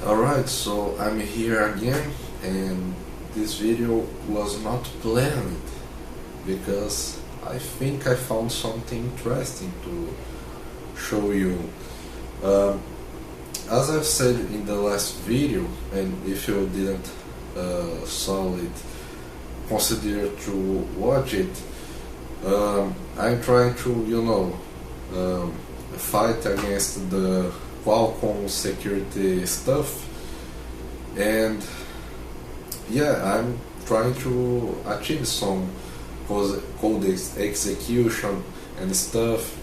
Alright, so I'm here again, and this video was not planned because I think I found something interesting to show you. As I've said in the last video, and if you didn't saw it, consider to watch it. I'm trying to, fight against the Qualcomm security stuff, and yeah, I'm trying to achieve some code execution and stuff.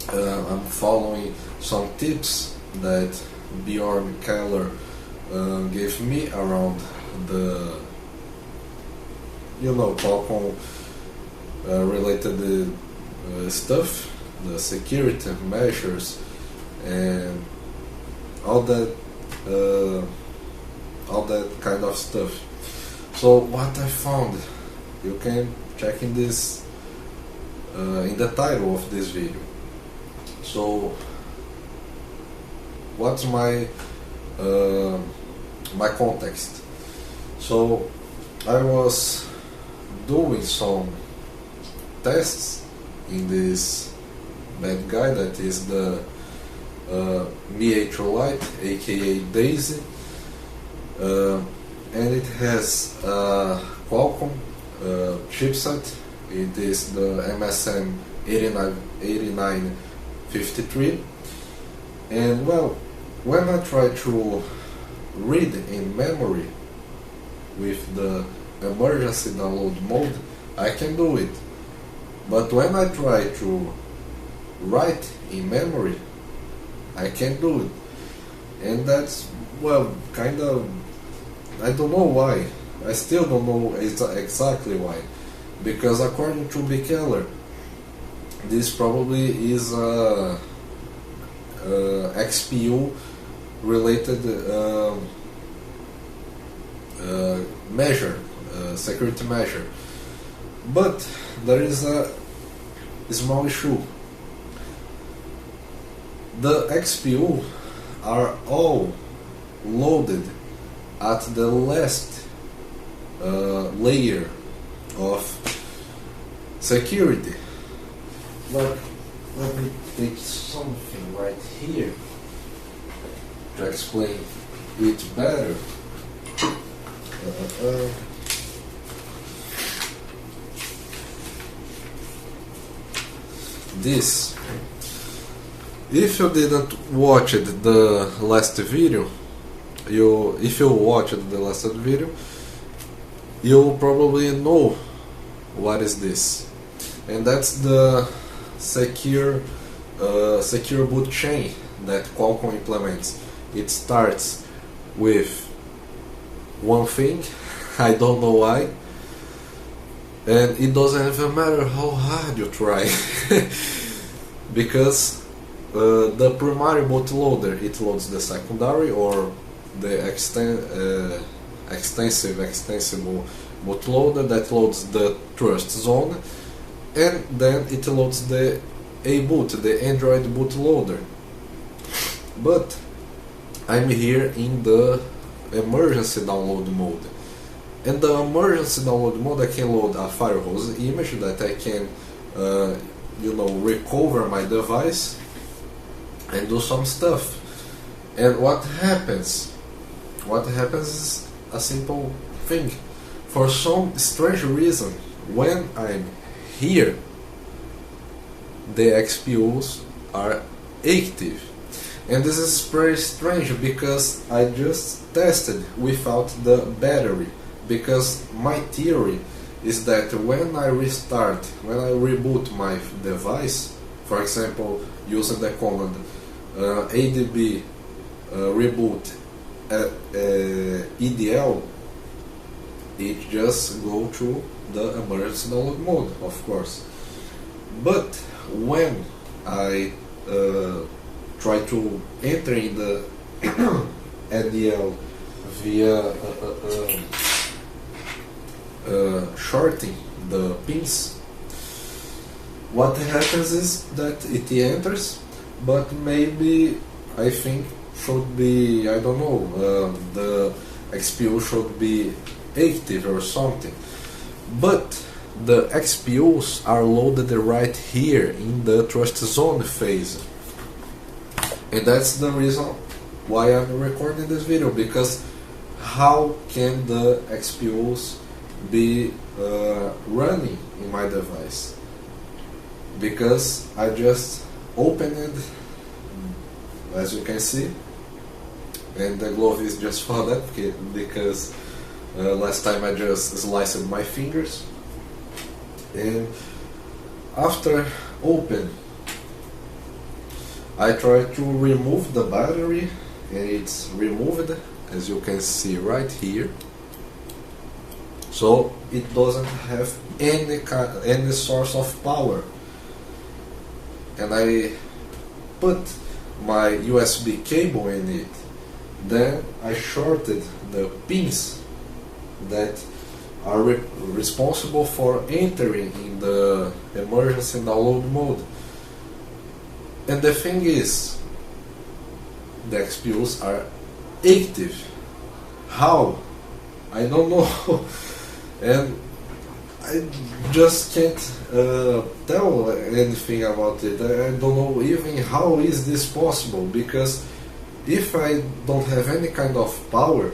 I'm following some tips that Bjorn Keller gave me around the Qualcomm related stuff, the security measures and all that kind of stuff. So what I found, you can check in this in the title of this video. So what's my my context? So I was doing some tests in this bad guy that is the PEPO Lite, aka Daisy, and it has a Qualcomm chipset. It is the MSM 8953, and well, when I try to read in memory with the emergency download mode, I can do it, but when I try to write in memory, I can't do it. And that's, well, kind of, I don't know why. I still don't know exactly why. Because according to B. Keller, this probably is a XPU related measure, security measure. But there is a small issue. The XPU are all loaded at the last layer of security. But let me take something right here to explain it better. This. If you didn't watch the last video, if you watched the last video, you'll probably know what is this, and that's the secure boot chain that Qualcomm implements. It starts with one thing, I don't know why, and it doesn't even matter how hard you try, because the primary bootloader, it loads the secondary or the extensible bootloader that loads the trust zone, and then it loads the A-boot, the Android bootloader. But I'm here in the emergency download mode, and the emergency download mode, I can load a firehose image that I can recover my device and do some stuff. And what happens is a simple thing. For some strange reason, when I'm here, the XPUs are active, and this is very strange because I just tested without the battery, because my theory is that when I reboot my device, for example using the command adb reboot EDL, it just go to the emergency download mode, of course. But when I try to enter in the EDL via shorting the pins, what happens is that it enters, but maybe I think should be, I don't know, the XPU should be active or something. But the XPUs are loaded right here in the trust zone phase. And that's the reason why I'm recording this video, because how can the XPUs be running in my device? Because I just opened it, as you can see, and the glove is just for that, because last time I just sliced my fingers. And after open, I try to remove the battery, and it's removed, as you can see right here. So it doesn't have any source of power. And I put my USB cable in it. Then I shorted the pins that are responsible for entering in the emergency download mode. And the thing is, the XPUs are active. How? I don't know. And I just can't tell anything about it. I don't know even how is this possible, because if I don't have any kind of power,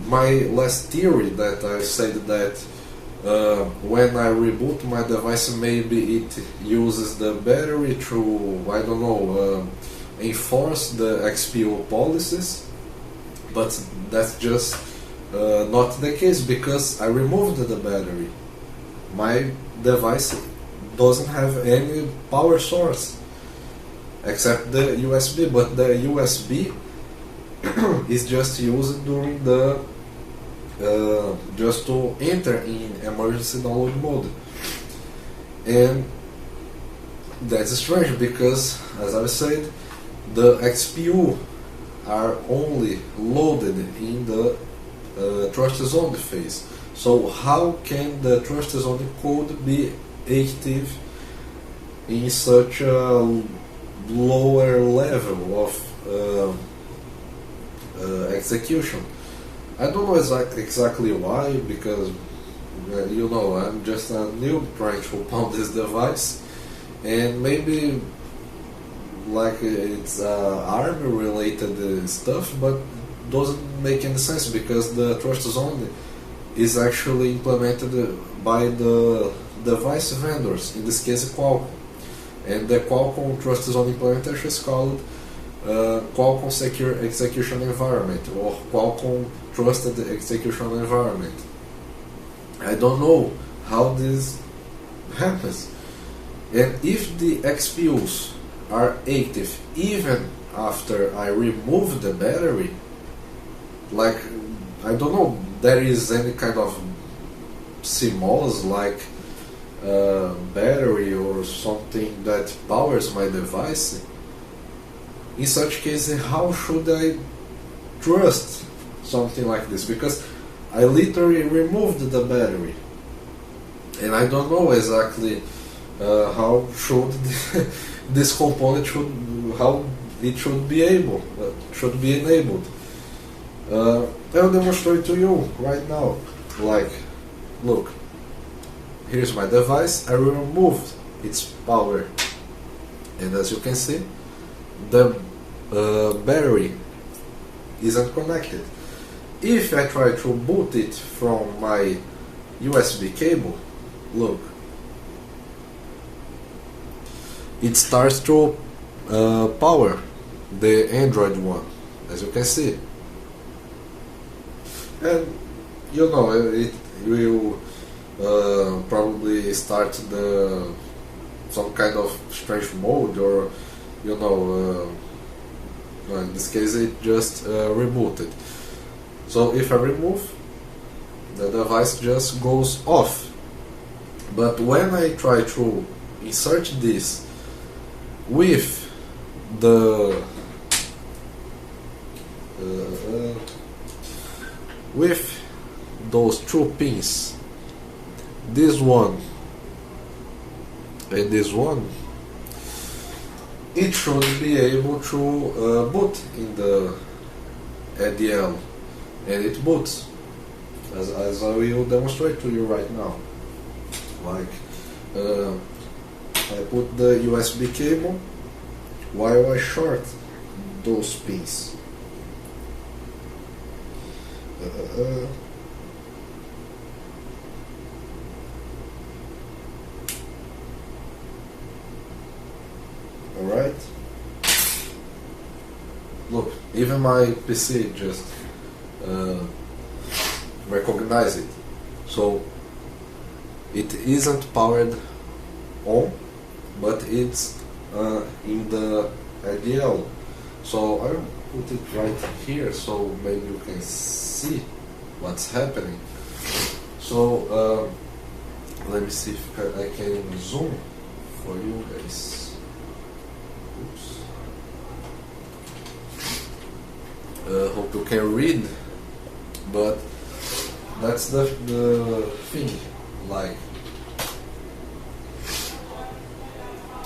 my last theory that I said that when I reboot my device, maybe it uses the battery to, I don't know, enforce the XPU policies, but that's just not the case, because I removed the battery. My device doesn't have any power source except the USB, but the USB is just used during the just to enter in emergency download mode. And that's strange, because as I said, the XPU are only loaded in the trust zone phase. So how can the trust zone code be active in such a lower level of execution? I don't know exactly why, because you know, I'm just a noob trying to pound this device, and maybe like it's ARM related stuff, but doesn't make any sense, because the trust zone is actually implemented by the device vendors, in this case Qualcomm, and the Qualcomm trust zone implementation is called Qualcomm Secure Execution Environment, or Qualcomm Trusted Execution Environment. I don't know how this happens. And if the XPUs are active even after I remove the battery, like, I don't know, there is any kind of CMOS like battery or something that powers my device, in such case, how should I trust something like this? Because I literally removed the battery, and I don't know exactly how should this component how it should be enabled. I'll demonstrate to you right now. Like, look, here's my device. I removed its power, and as you can see, the battery isn't connected. If I try to boot it from my USB cable, look, it starts to power the Android one, as you can see. And you know, it will probably start some kind of strange mode, or you know, in this case it just rebooted. So if I remove, the device just goes off. But when I try to insert this with the with those two pins, this one and this one, it should be able to boot in the ADL, and it boots, as I will demonstrate to you right now. Like, I put the USB cable while I short those pins. Alright. Look, even my PC just recognize it. So it isn't powered on, but it's in the ADL. So I'll put it right here so maybe you can see what's happening. So let me see if I can zoom for you guys. Oops. Hope you can read, but that's the thing. Like,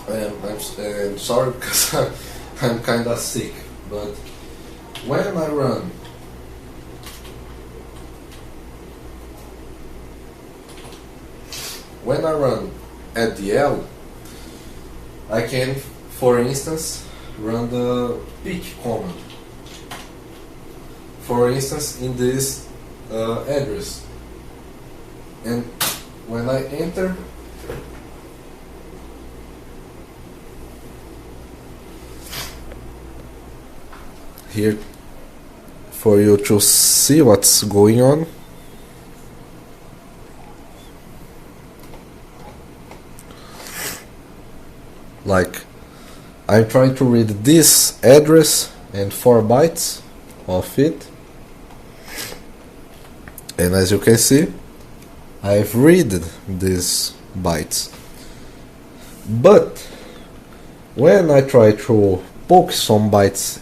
I'm sorry because I'm kind of sick, but when I run ADL, I can, for instance, run the pick command. For instance, in this address, and when I enter, here for you to see what's going on. Like, I'm trying to read this address and 4 bytes of it, and as you can see, I've read these bytes. But when I try to poke some bytes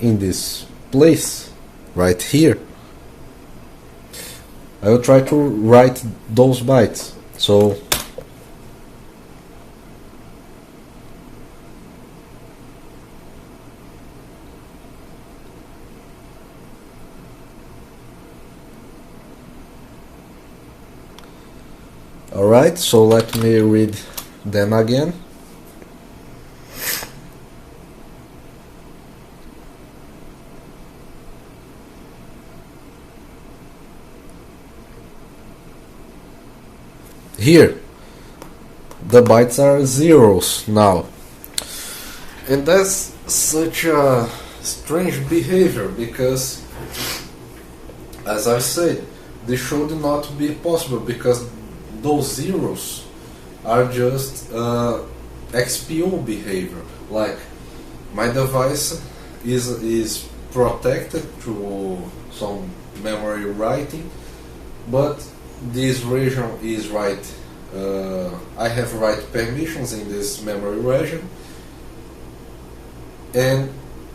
in this place right here, I will try to write those bytes. So alright, so let me read them again. Here, the bytes are zeros now. And that's such a strange behavior because, as I said, this should not be possible because those zeros are just XPO behavior. Like, my device is protected through some memory writing, but this region is write. I have write permissions in this memory region, and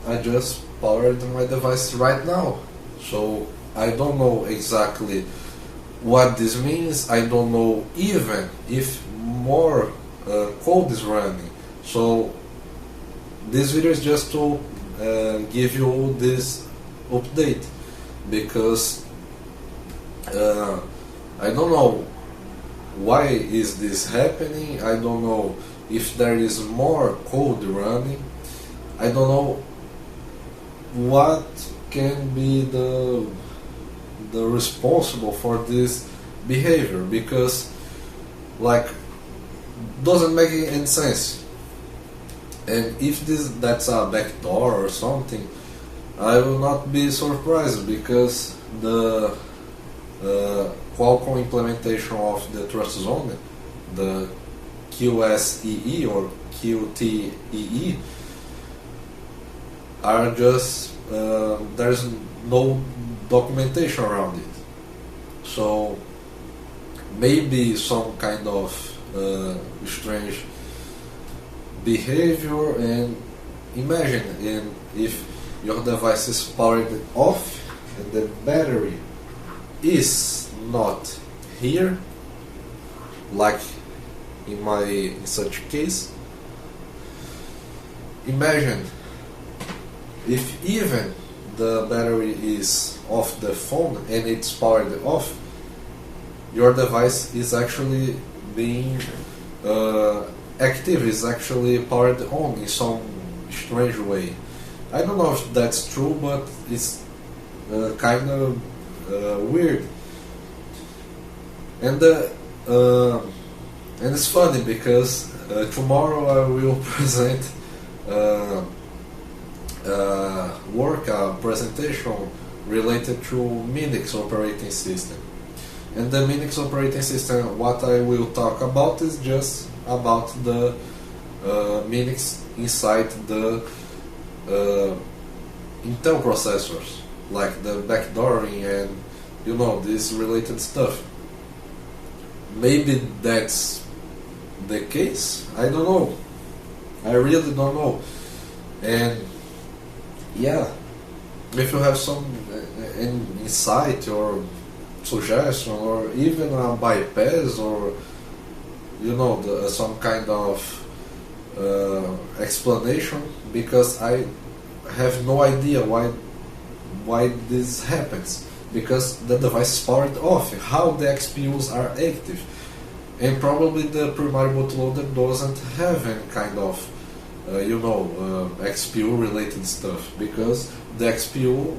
I just powered my device right now. So I don't know exactly what this means. I don't know even if more code is running. So this video is just to give you this update, because I don't know why is this happening. I don't know if there is more code running. I don't know what can be the responsible for this behavior, because like doesn't make any sense. And if that's a backdoor or something, I will not be surprised, because the Qualcomm implementation of the trust zone, the QSEE or QTEE, are just there's no documentation around it. So maybe some kind of strange behavior. And imagine if your device is powered off and the battery is not here, like in such case, imagine if even the battery is off the phone and it's powered off, your device is actually being active, is actually powered on in some strange way. I don't know if that's true, but it's kind of weird. And it's funny because tomorrow I will present a presentation related to Minix operating system. And the Minix operating system, what I will talk about is just about the Minix inside the Intel processors, like the backdooring and this related stuff. Maybe that's the case. I don't know. I really don't know. And yeah, if you have some insight or suggestion or even a bypass or some kind of explanation, because I have no idea why this happens, because the device is powered off, how the XPUs are active, and probably the primary bootloader doesn't have any kind of XPU related stuff, because the XPU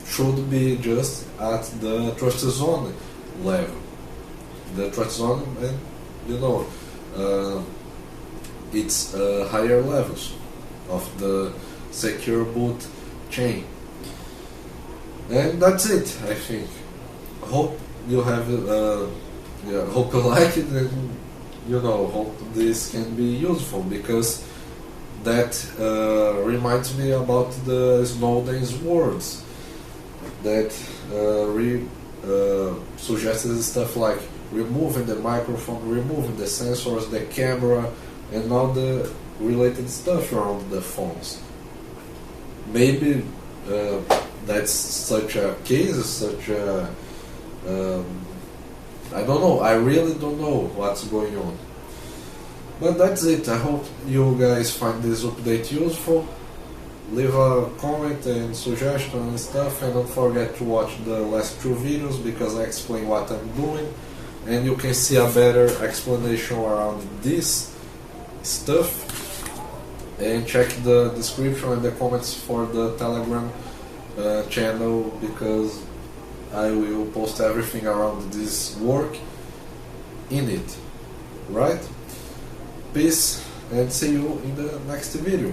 should be just at the trust zone level. The trust zone, and it's higher levels of the secure boot chain. And that's it, I think. Hope you have hope you like it, and hope this can be useful, because that reminds me about the Snowden's words that suggested stuff like removing the microphone, removing the sensors, the camera, and all the related stuff around the phones. Maybe that's such a case, such a I don't know, I really don't know what's going on. But that's it. I hope you guys find this update useful. Leave a comment and suggestion and stuff, and don't forget to watch the last two videos, because I explain what I'm doing and you can see a better explanation around this stuff. And check the description and the comments for the Telegram channel, because I will post everything around this work in it. Right? Peace, and see you in the next video.